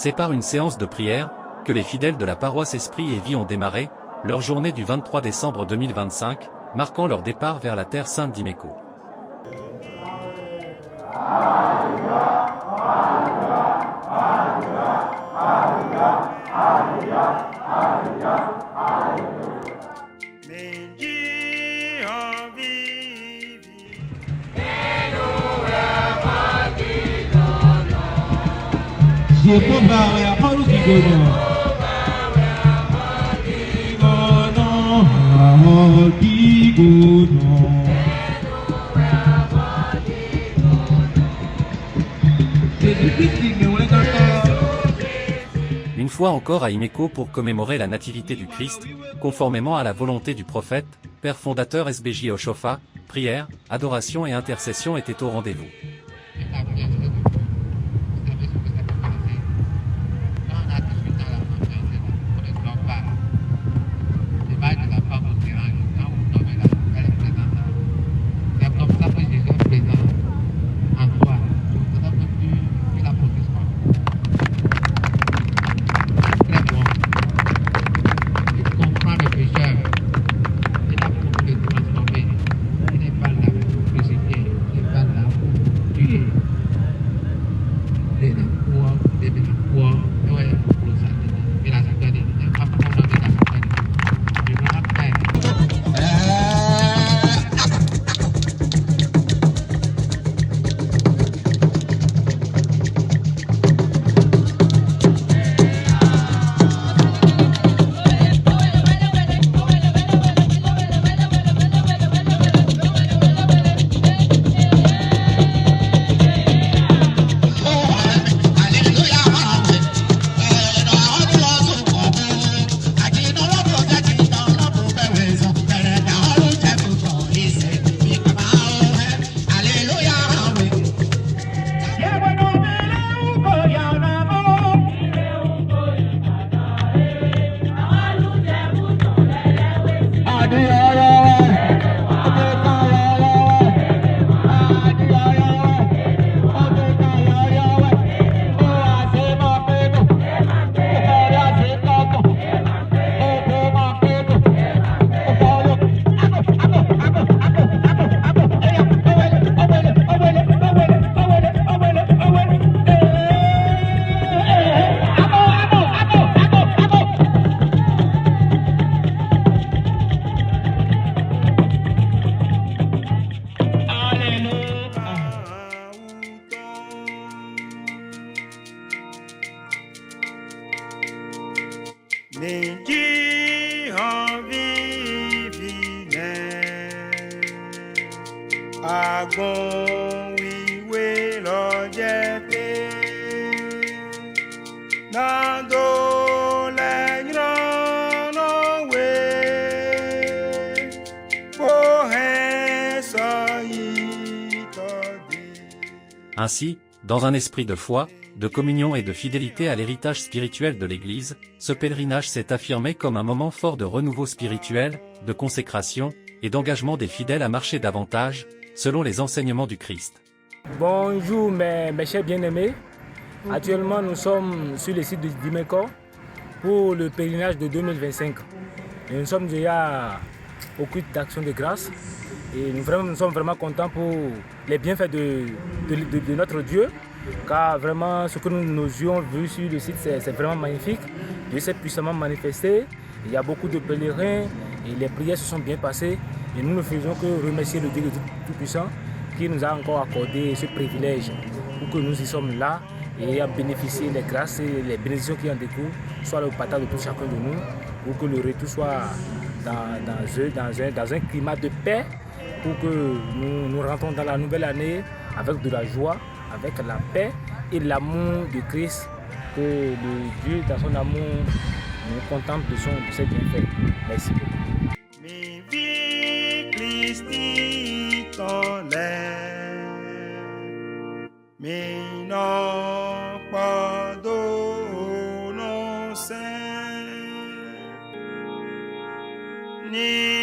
C'est par une séance de prière que les fidèles de la paroisse Esprit et Vie ont démarré leur journée du 23 décembre 2025, marquant leur départ vers la terre sainte d'Iméco. Une fois encore à Iméco pour commémorer la nativité du Christ, conformément à la volonté du prophète, père fondateur SBJ Oshofa, prière, adoration et intercession étaient au rendez-vous. Ainsi, dans un esprit de foi, de communion et de fidélité à l'héritage spirituel de l'Église, ce pèlerinage s'est affirmé comme un moment fort de renouveau spirituel, de consécration, et d'engagement des fidèles à marcher davantage, selon les enseignements du Christ. Bonjour mes chers bien-aimés. Actuellement nous sommes sur le site d'Iméco pour le pèlerinage de 2025. Et nous sommes déjà au culte d'action de grâce. Et nous sommes vraiment contents pour les bienfaits de notre Dieu. Car vraiment ce que nous ayons vu sur le site c'est vraiment magnifique. Dieu s'est puissamment manifesté. Il y a beaucoup de pèlerins et les prières se sont bien passées. Et nous ne faisons que remercier le Dieu Tout-Puissant qui nous a encore accordé ce privilège pour que nous y sommes là et à bénéficier des grâces et les bénédictions qui en découlent, soit le partage de tout chacun de nous, pour que le retour soit dans un climat de paix, pour que nous rentrons dans la nouvelle année avec de la joie, avec la paix et l'amour de Christ, que le Dieu dans son amour nous contemple de ses bienfaits. Merci beaucoup. Ni